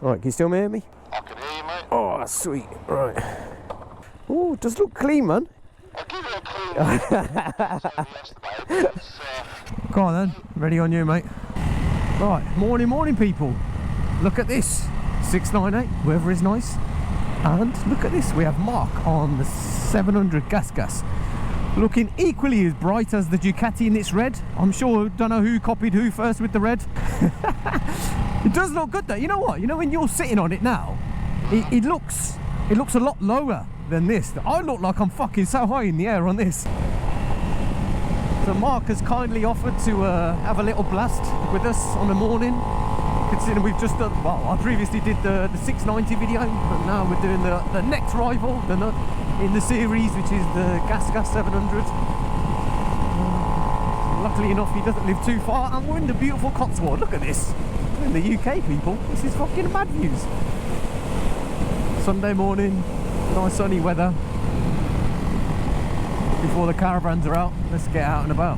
Right, can you still hear me? I can hear you, mate. Oh, sweet. Right. Oh, it does look clean, man. I'll give it a clean one. Go on then. Ready on you, mate. Right, morning, people. Look at this. 698, weather is nice. And look at this, we have Mark on the 700 GasGas. Looking equally as bright as the Ducati in its red. I'm sure, don't know who copied who first with the red. It does look good though. You know what? You know when you're sitting on it now, it looks a lot lower than this. I look like I'm fucking so high in the air on this. So Mark has kindly offered to have a little blast with us on the morning. Considering we've just done, well, I previously did the 690 video, but now we're doing the next rival in the series, which is the GasGas 700. Luckily enough, he doesn't live too far, and we're in the beautiful Cotswold. Look at this. We're in the UK, people. This is fucking mad views. Sunday morning, nice sunny weather. Before the caravans are out, let's get out and about.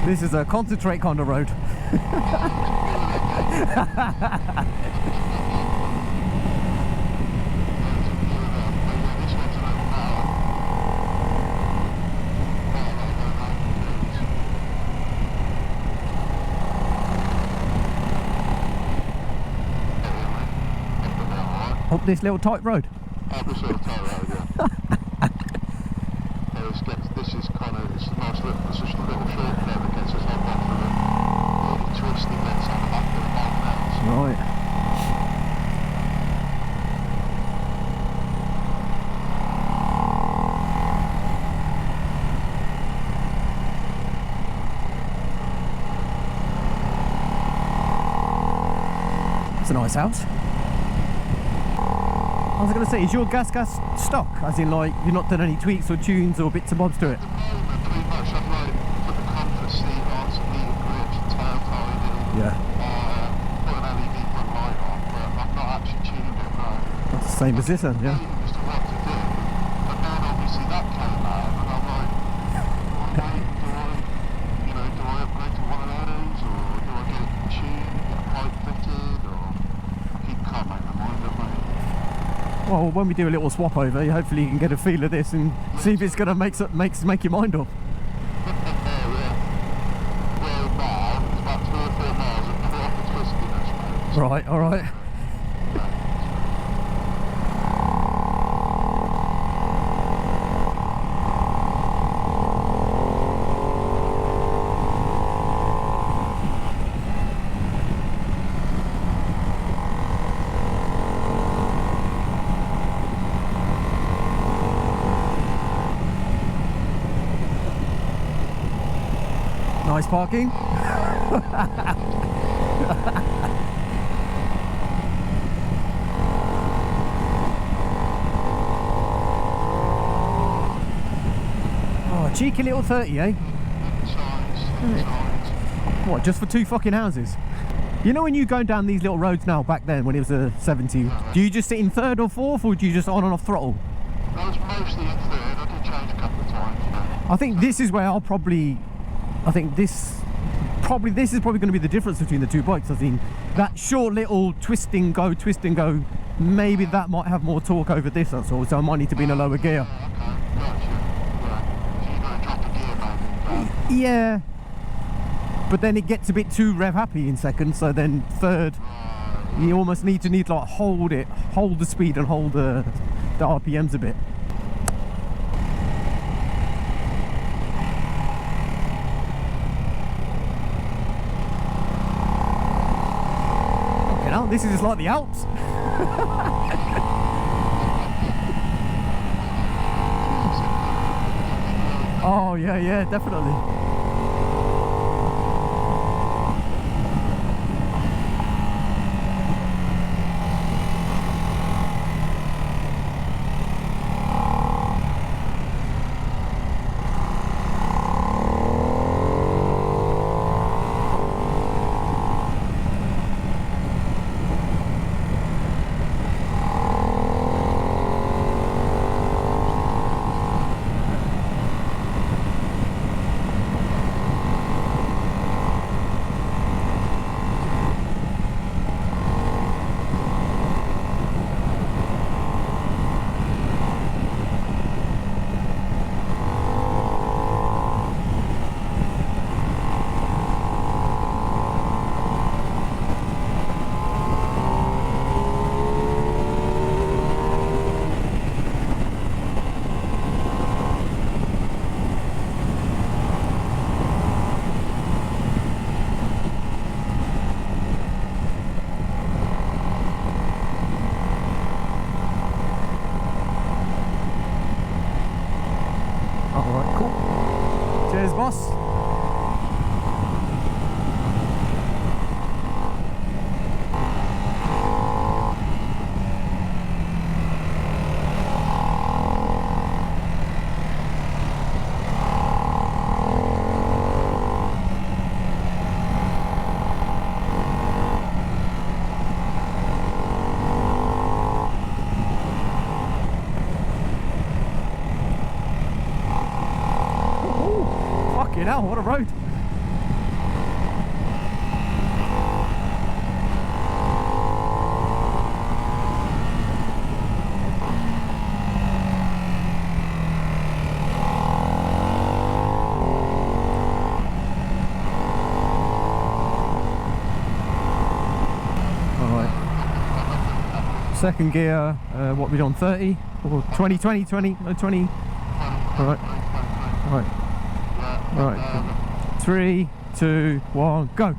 This is a concentrate kind of road. Up this little tight road? Up this little tight road, yeah. This is kind of, it's a nice little, it's just a little short there that gets us up off of the really twisty bits on the back of the Malverns. Right. It's a nice house. I was going to say, is your GasGas stock? As in, like, you've not done any tweaks or tunes or bits and bobs to it? At the moment, pretty much I've like put the comfort seat on, some heated grips, tail tied in. Yeah. Put an LED front light on, but I've not actually tuned it, no. That's the same as this then, yeah. As to what to do, but then obviously that came out, and I'm like, do I upgrade to one of those, or do I get it tuned, get a pipe fitted, or I can't make my mind up, mate. Well, when we do a little swap over, hopefully you can get a feel of this and see if it's going to make your mind up. Right, alright. Nice parking. Oh, cheeky little 30, eh? What, just for two fucking houses? You know when you go down these little roads now, back then when it was a 70, do you just sit in third or fourth, or do you just on and off throttle? I was mostly in third, I did change a couple of times, you know. I think this is where I'll probably, this is probably going to be the difference between the two bikes. I think that short little twist and go, maybe that might have more torque over this, that's all, so I might need to be in a lower gear. Okay, gotcha. Yeah. So you're going to drop a gear maybe? Yeah. But then it gets a bit too rev happy in second, so then third, you almost need to like hold the speed and hold the RPMs a bit. Okay, now this is like the Alps. Oh yeah, definitely. Cheers, boss. Fucking hell, what a road. Second gear, what we done, 30 or 20, 20, 20, no 20. Alright. Alright. 3, 2, 1, go.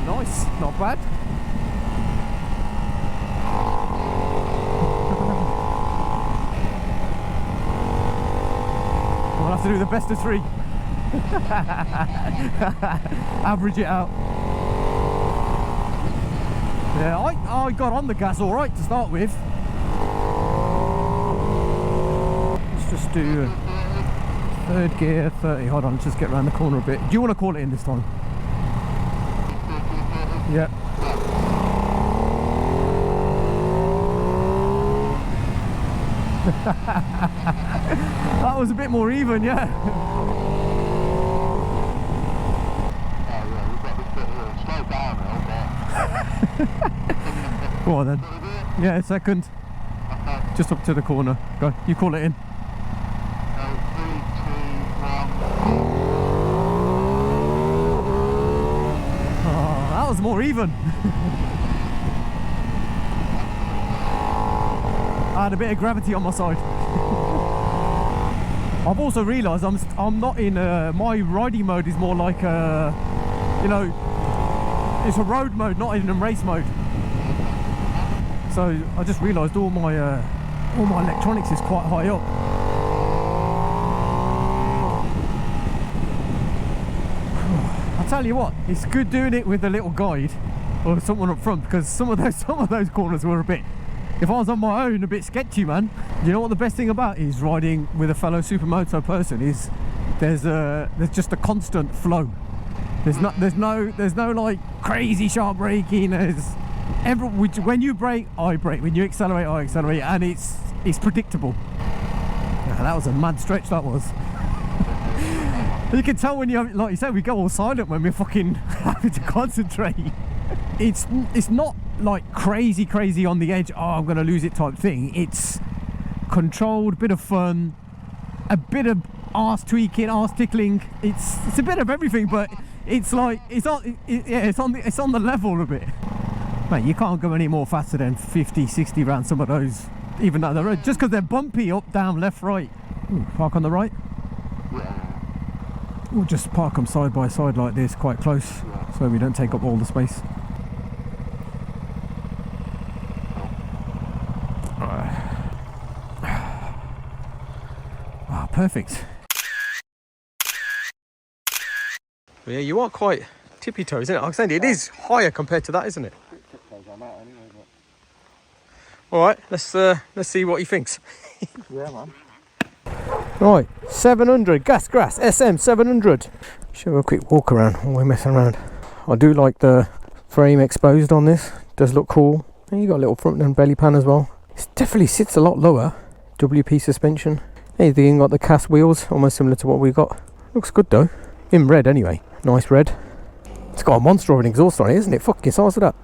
Nice, not bad. We'll have to do the best of 3. Average it out. Yeah, I got on the gas alright to start with. Let's just do third gear, 30. Hold on, let's just get around the corner a bit. Do you want to call it in this time? Yeah. That was a bit more even, yeah. Go on then. Yeah, second. Just up to the corner. Go. You call it in. 3, 2, 1. Oh, that was more even. I had a bit of gravity on my side. I've also realised I'm not in my riding mode is more like you know, it's a road mode, not in a race mode. So I just realised all my electronics is quite high up. I tell you what, it's good doing it with a little guide or someone up front, because some of those corners were a bit. If I was on my own, a bit sketchy, man. You know what the best thing about is riding with a fellow supermoto person is there's just a constant flow. There's no like crazy sharp braking. When you brake, I brake. When you accelerate, I accelerate, and it's predictable. Yeah, that was a mad stretch. That was. You can tell when you, like you said, we go all silent when we're fucking having to concentrate. It's not like crazy on the edge. Oh, I'm gonna lose it type thing. It's controlled, bit of fun, a bit of arse tweaking, arse tickling. It's a bit of everything, but it's like it's on the level a bit. Mate, you can't go any more faster than 50, 60 around some of those, even down the road, just because they're bumpy up, down, left, right. Ooh, park on the right. We'll just park them side by side like this, quite close, so we don't take up all the space. Ah, perfect. Yeah, you are quite tippy toes, isn't it? Like I said, it is higher compared to that, isn't it? All right, let's see what he thinks. Yeah, man. Right, 700 GasGas SM 700. Show a quick walk around while we're messing around. I do like the frame exposed on this. Does look cool. And you got a little front and belly pan as well. It definitely sits a lot lower. WP suspension. Hey, you got the cast wheels, almost similar to what we got. Looks good though. In red anyway. Nice red. It's got a monster of an exhaust on it, isn't it? Fucking size of that.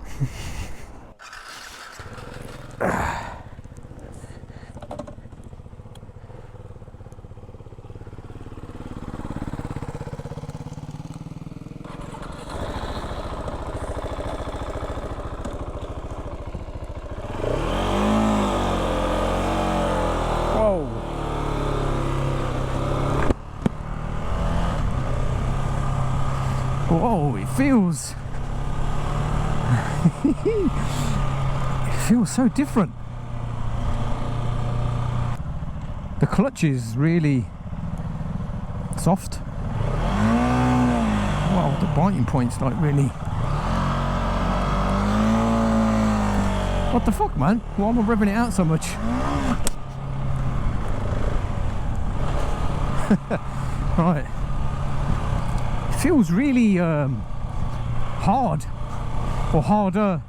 Whoa, it feels it feels so different. The clutch is really soft. Wow, the biting point's like really... What the fuck, man? Why am I revving it out so much? Right. It feels really hard, or harder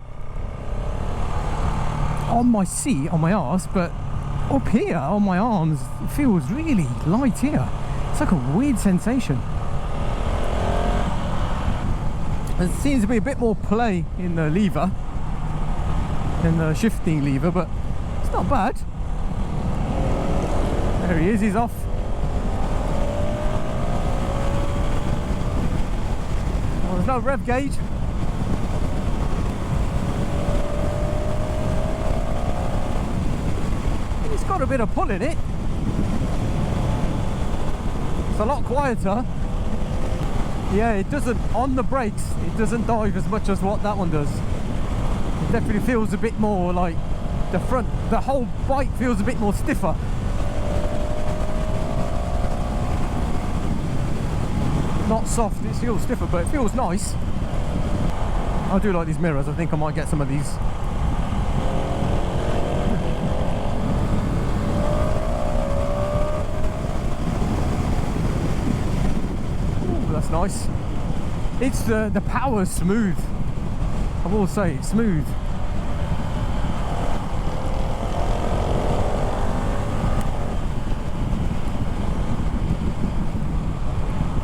on my seat, on my arse, but up here on my arms it feels really light here. It's like a weird sensation. There seems to be a bit more play in the lever, in the shifting lever, but it's not bad. There he is, he's off. Well, there's no rev gauge. It's got a bit of pull in it. It's a lot quieter. Yeah, it doesn't, on the brakes, it doesn't dive as much as what that one does. It definitely feels a bit more like the front, the whole bike feels a bit more stiffer. Not soft, it feels stiffer, but it feels nice. I do like these mirrors. I think I might get some of these. Ooh, that's nice. It's the power's smooth. I will say it's smooth.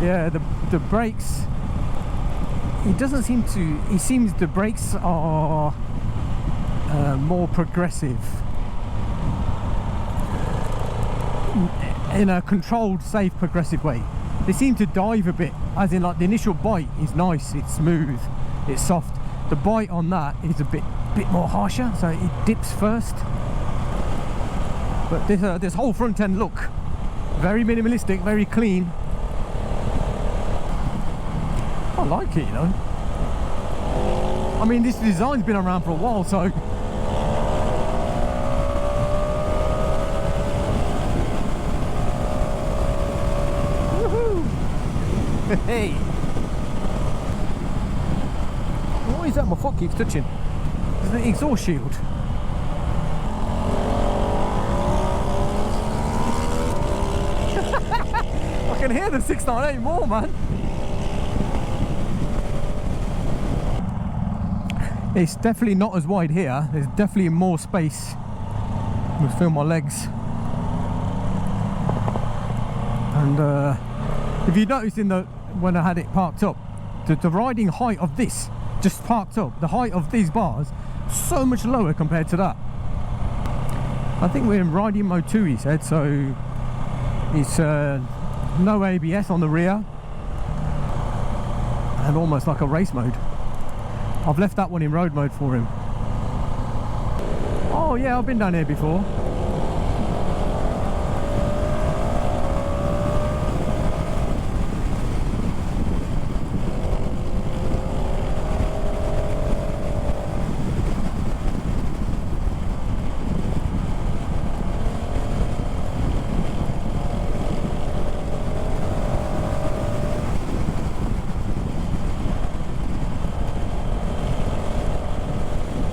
Yeah, the brakes, it doesn't seem to, it seems the brakes are more progressive in a controlled, safe, progressive way. They seem to dive a bit, as in like the initial bite is nice, it's smooth, it's soft. The bite on that is a bit more harsher, so it dips first. But this whole front end look, very minimalistic, very clean. I like it, you know. I mean, this design's been around for a while, so woohoo! Hey! Why is that my foot keeps touching? It's the exhaust shield. I can hear the 698 more, man. It's definitely not as wide here. There's definitely more space. Just feel my legs. And if you noticed when I had it parked up, the riding height of this, just parked up, the height of these bars, so much lower compared to that. I think we're in riding mode 2, he said, so it's no ABS on the rear and almost like a race mode. I've left that one in road mode for him. Oh yeah, I've been down here before.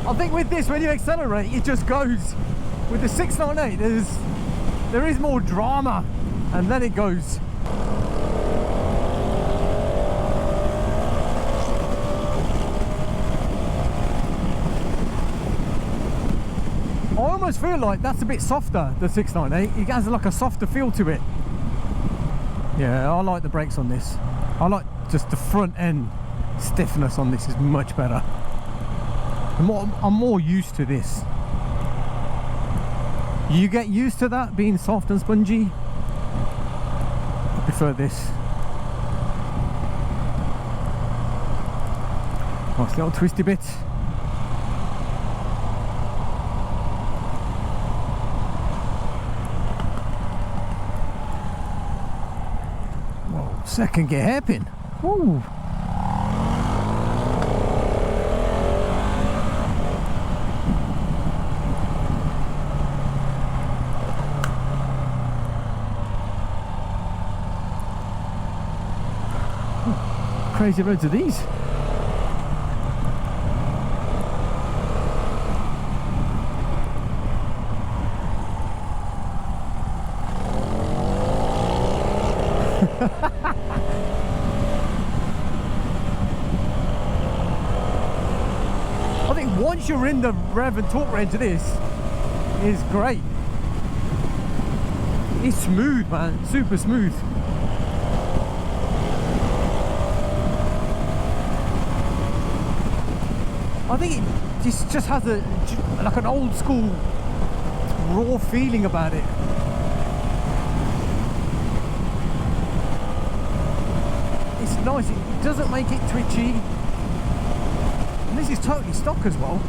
I think with this, when you accelerate, it just goes. With the 698, there is more drama, and then it goes. I almost feel like that's a bit softer, the 698. It has like a softer feel to it. Yeah, I like the brakes on this. I like just the front end stiffness on this is much better. I'm more used to this. You get used to that being soft and spongy. I prefer this. Nice little twisty bit. Whoa, second gear hairpin. Ooh. crazy roads are these? I think once you're in the rev and torque range of this, it's great. It's smooth, man, super smooth. I think it just has like an old school raw feeling about it. It's nice, it doesn't make it twitchy. And this is totally stock as well.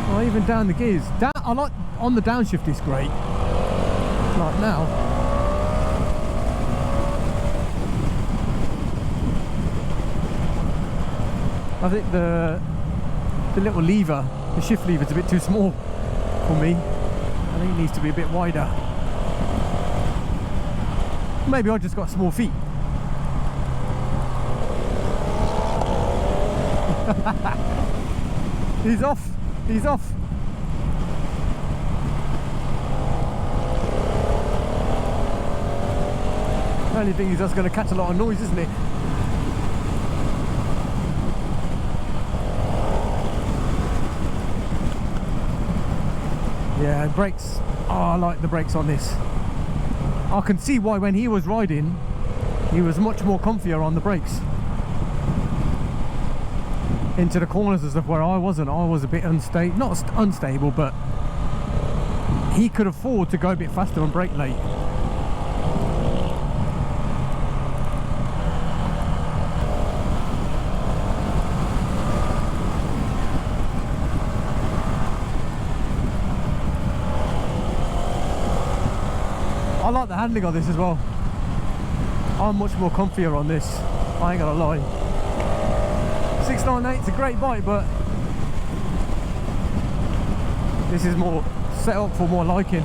Oh, even down the gears. I like on the downshift, it's great. Like now. I think the little lever, the shift lever, is a bit too small for me. I think it needs to be a bit wider. Maybe I just got small feet. He's off. He's off. The only thing is that's going to catch a lot of noise, isn't it? Yeah, brakes. Oh, I like the brakes on this. I can see why when he was riding, he was much more comfier on the brakes. Into the corners and stuff where I wasn't. I was a bit unstable, not unstable, but he could afford to go a bit faster and brake late. I like the handling on this as well. I'm much more comfier on this, I ain't gonna lie. 698 is a great bike, but this is more set up for more liking.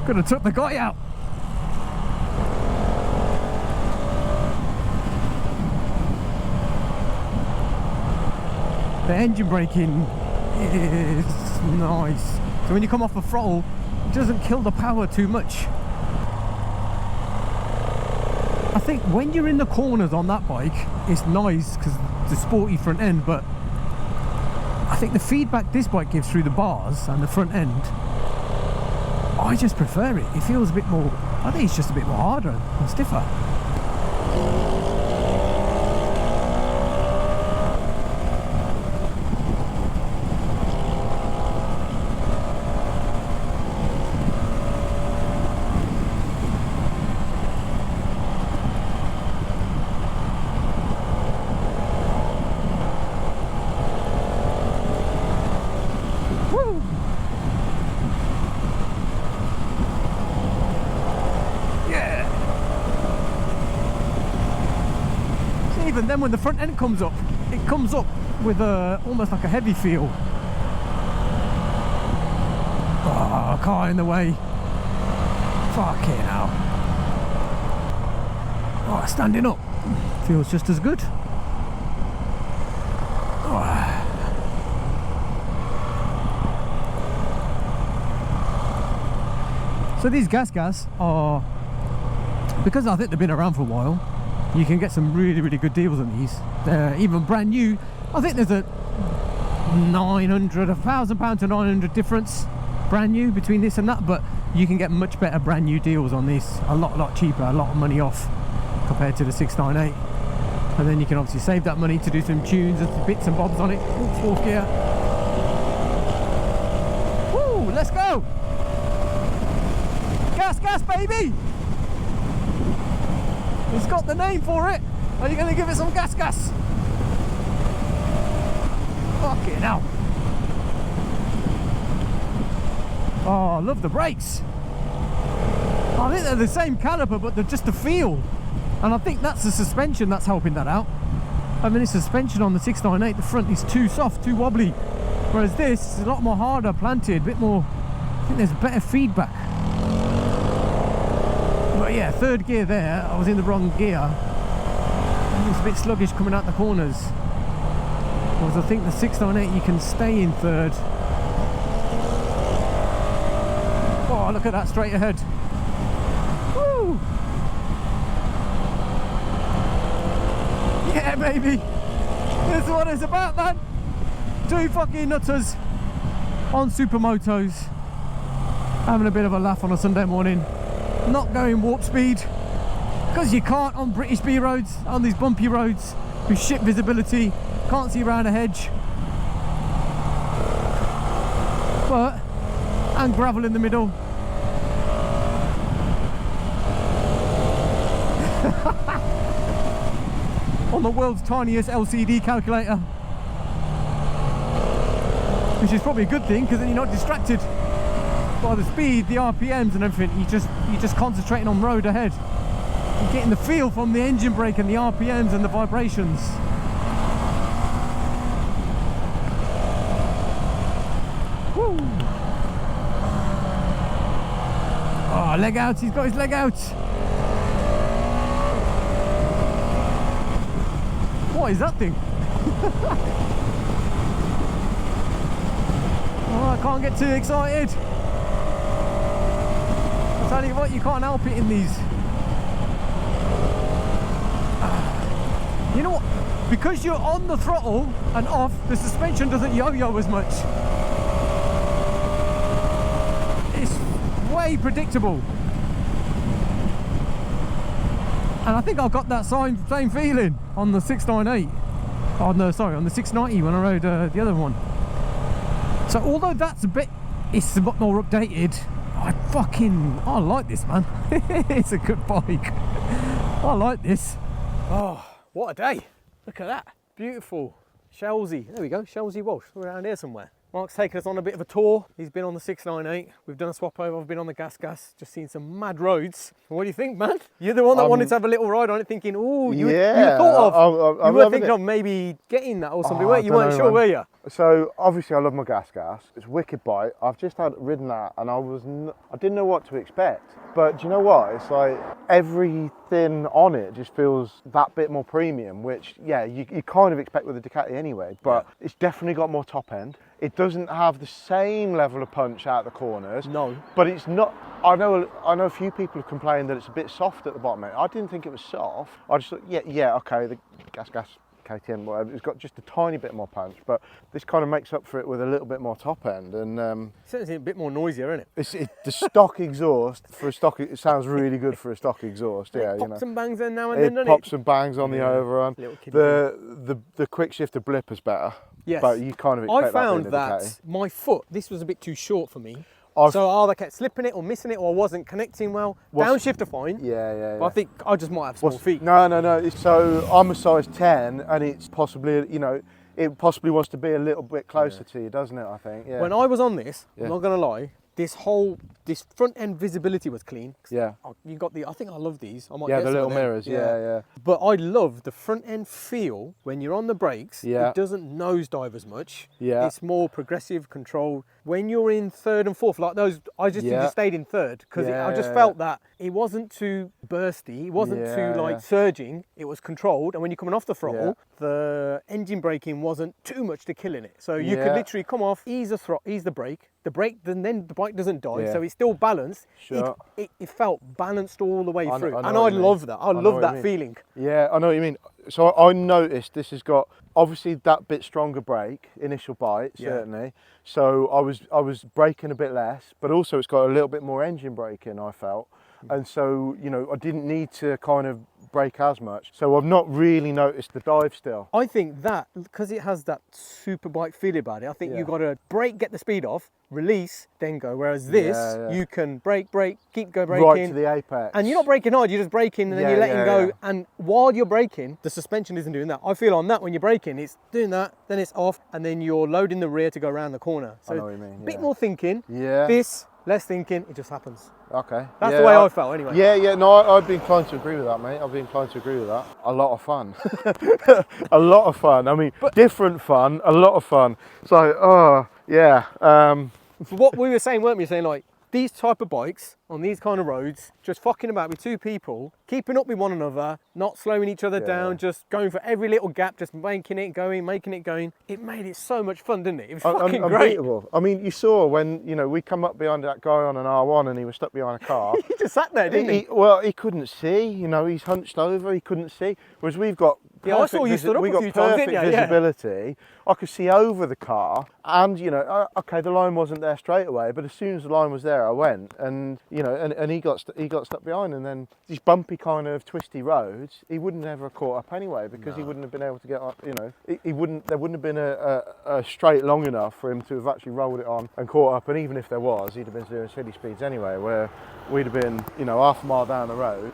Could have took the guy out. The engine braking is nice. So when you come off the throttle, it doesn't kill the power too much. I think when you're in the corners on that bike, it's nice because it's a sporty front end, but I think the feedback this bike gives through the bars and the front end, I just prefer it. It feels a bit more, I think it's just a bit more harder and stiffer. And then when the front end comes up, it comes up with almost like a heavy feel. Oh, car in the way. Fucking hell. Oh, standing up feels just as good. Oh. So these GasGas are, because I think they've been around for a while, you can get some really good deals on these. Even brand new, I think there's a £1,000 to 900 difference brand new between this and that, but you can get much better brand new deals on this, a lot cheaper, a lot of money off compared to the 698. And then you can obviously save that money to do some tunes and some bits and bobs on it. Ooh, fourth gear. Woo, let's go! GasGas, baby! It's got the name for it. Are you going to give it some GasGas? Fucking hell. Oh, I love the brakes. I think they're the same caliper, but they're just the feel. And I think that's the suspension that's helping that out. I mean, the suspension on the 698, the front is too soft, too wobbly. Whereas this is a lot more harder, planted, a bit more, I think there's better feedback. But yeah, third gear there, I was in the wrong gear. It was a bit sluggish coming out the corners. Whereas I think the 698, you can stay in third. Oh, look at that straight ahead. Woo! Yeah, baby. This is what it's about, man. Two fucking nutters on supermotos, having a bit of a laugh on a Sunday morning. Not going warp speed, because you can't on British B roads, on these bumpy roads with shit visibility. Can't see around a hedge. But, and gravel in the middle. On the world's tiniest LCD calculator, which is probably a good thing, because then you're not distracted by the speed, the RPMs and everything. You're just concentrating on road ahead. You're getting the feel from the engine brake and the RPMs and the vibrations. Woo! Oh, leg out, he's got his leg out. What is that thing? Oh, I can't get too excited. I'll tell you what, you can't help it in these. You know what? Because you're on the throttle and off, the suspension doesn't yo-yo as much. It's way predictable. And I think I got that same feeling on the 698. On the 690 when I rode the other one. So although that's it's a bit more updated, I like this, man. It's a good bike. I like this. Oh, what a day. Look at that. Beautiful. Shelsey. There we go, Shelsey Walsh. We're around here somewhere. Mark's taken us on a bit of a tour. He's been on the 698. We've done a swap over. I've been on the GasGas. Just seen some mad roads. What do you think, man? You're the one that wanted to have a little ride on it, thinking, oh, you thought of, you were thinking of maybe getting that or something, weren't you? Weren't sure, were you? So obviously I love my GasGas. It's a wicked bike. I've just ridden that and I didn't know what to expect. But do you know what? It's like everything on it just feels that bit more premium, which, yeah, you kind of expect with a Ducati anyway, but it's definitely got more top end. It doesn't have the same level of punch out the corners. No. But it's not, I know a few people have complained that it's a bit soft at the bottom. I didn't think it was soft. I just thought, yeah, okay, the GasGas KTM, whatever, it's got just a tiny bit more punch, but this kind of makes up for it with a little bit more top end. And it's a bit more noisier, isn't it? The stock exhaust for a stock. It sounds really good for a stock exhaust. Yeah, it pops and bangs in now and then, doesn't it? Pops and bangs on the overrun. The quick shifter blip is better. Yes. But you kind of expect I found that my foot, this was a bit too short for me. So either I kept slipping it or missing it, or I wasn't connecting well. Downshifter fine. Yeah. But I think I just might have small feet. No. So I'm a size 10, and it's possibly, it possibly wants to be a little bit closer to you, doesn't it? I think. Yeah. When I was on this, I'm not gonna lie, this front end visibility was clean. Yeah. You got I think I love these. I might get the little mirrors. Yeah. But I love the front end feel when you're on the brakes. Yeah. It doesn't nosedive as much. Yeah. It's more progressive, controlled. When you're in third and fourth, like those, I just stayed in third because I just felt that it wasn't too bursty, it wasn't too surging. It was controlled, and when you're coming off the throttle, the engine braking wasn't too much to kill in it. So you could literally come off, ease the brake. The brake, then the bike doesn't dive, so it's still balanced. Sure. It felt balanced all the way through, and I love that. I love that feeling. Yeah, I know what you mean. So I noticed this has got obviously that bit stronger brake, initial bite certainly. So I was braking a bit less, but also it's got a little bit more engine braking, I felt. And so, I didn't need to kind of brake as much. So I've not really noticed the dive still. I think that, because it has that super bike feel about it, I think Yeah. you've got to brake, get the speed off, release, then go. Whereas this, Yeah. you can brake, keep go braking. Right to the apex. And you're not braking hard, you're just braking and then you're letting go. Yeah. And while you're braking, the suspension isn't doing that. I feel on that when you're braking, it's doing that, then it's off, and then you're loading the rear to go around the corner. So I know what you mean, a bit yeah. more thinking. Yeah. This, less thinking, it just happens. Okay. That's Yeah, the way I felt anyway. Yeah, no, I'd be inclined to agree with that, mate. I'd be inclined to agree with that. A lot of fun. A lot of fun. I mean, different fun, a lot of fun. So, yeah. For what we were saying, weren't we? Saying like, these type of bikes on these kind of roads, just fucking about with two people, keeping up with one another, not slowing each other down, just going for every little gap, just making it going. It made it so much fun, didn't it? It was fucking great. Unbeatable. I mean, you saw when, you know, we come up behind that guy on an R1 and he was stuck behind a car. He just sat there, didn't he? Well, he couldn't see, you know, he's hunched over, he couldn't see. Whereas we've got Yeah, I saw you stood up we a got few times, perfect didn't you? Yeah. visibility. I could see over the car, and you know, okay, the line wasn't there straight away, but as soon as the line was there, I went, and you know, and he got stuck behind, and then these bumpy kind of twisty roads, he wouldn't ever have caught up anyway, because he wouldn't have been able to get up. You know, there wouldn't have been a straight long enough for him to have actually rolled it on and caught up. And even if there was, he'd have been doing silly speeds anyway, where we'd have been, you know, half a mile down the road,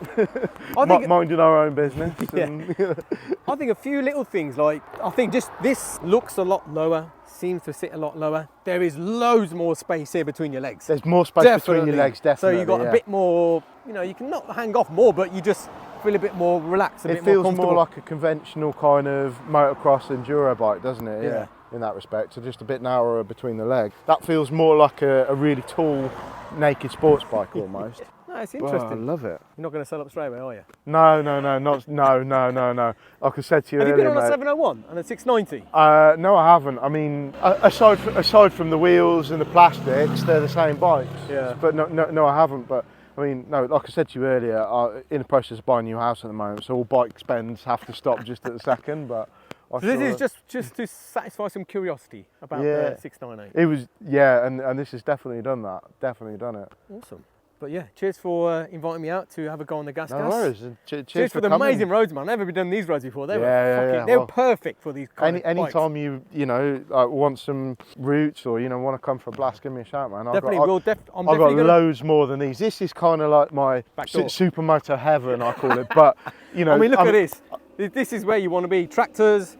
minding our own business. Yeah. And, I think a few little things, like, I think just this looks a lot lower, seems to sit a lot lower. There is loads more space here between your legs. There's more space between your legs, definitely. So you've got a bit more, you know, you can not hang off more, but you just feel a bit more relaxed, a bit more comfortable. It feels more comfortable. like a conventional kind of motocross enduro bike, doesn't it? Yeah. In that respect, so just a bit narrower between the legs. That feels more like a really tall, naked sports bike almost. No, it's Wow, interesting. I love it. You're not going to sell up straight away, are you? No. Like I said to you Have you earlier, been on a mate, 701 and a 690? no, I haven't. I mean, aside from the wheels and the plastics, they're the same bikes. Yeah. But no, I haven't. But I mean, no, like I said to you earlier, I'm in the process of buying a new house at the moment, so all bike spends have to stop just at the second. But So this is just to satisfy some curiosity about the 698. It was, yeah, and this has definitely done that. Definitely done it. Awesome. But yeah, cheers for inviting me out to have a go on the GasGas. No worries. And Cheers for the coming. amazing roads, man. I've never done these roads before. They Yeah. They were Well, perfect for these kind of bikes. Anytime you know want some routes or you know want to come for a blast, give me a shout, man. Definitely, I've got loads more than these. This is kind of like my Backdoor. supermoto heaven, I call it. But you know, I mean, look at this. This is where you want to be. Tractors,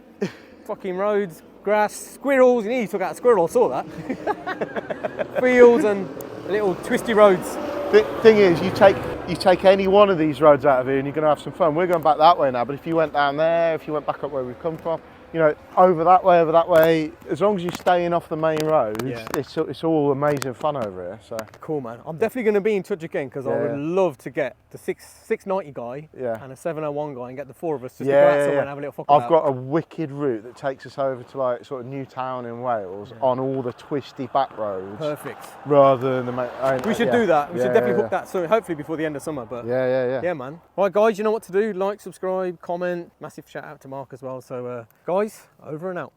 fucking roads, grass, squirrels. You know, you took out a squirrel. I saw that. Fields and little twisty roads. The thing is, you take any one of these roads out of here and you're going to have some fun. We're going back that way now, but if you went down there, if you went back up where we've come from, you know, over that way, as long as you're staying off the main roads, it's all amazing fun over here. So Cool, man. I'm definitely going to be in touch again because I would love to get the 690 guy and a 701 guy and get the four of us just to go out somewhere and have a little fuck about. I've got a wicked route that takes us over to like sort of Newtown in Wales on all the twisty back roads. Perfect. Rather than the We should do that. We should definitely hook that soon, hopefully before the end of summer. But yeah, man. Right, guys, you know what to do. Like, subscribe, comment. Massive shout out to Mark as well. So, guys, over and out.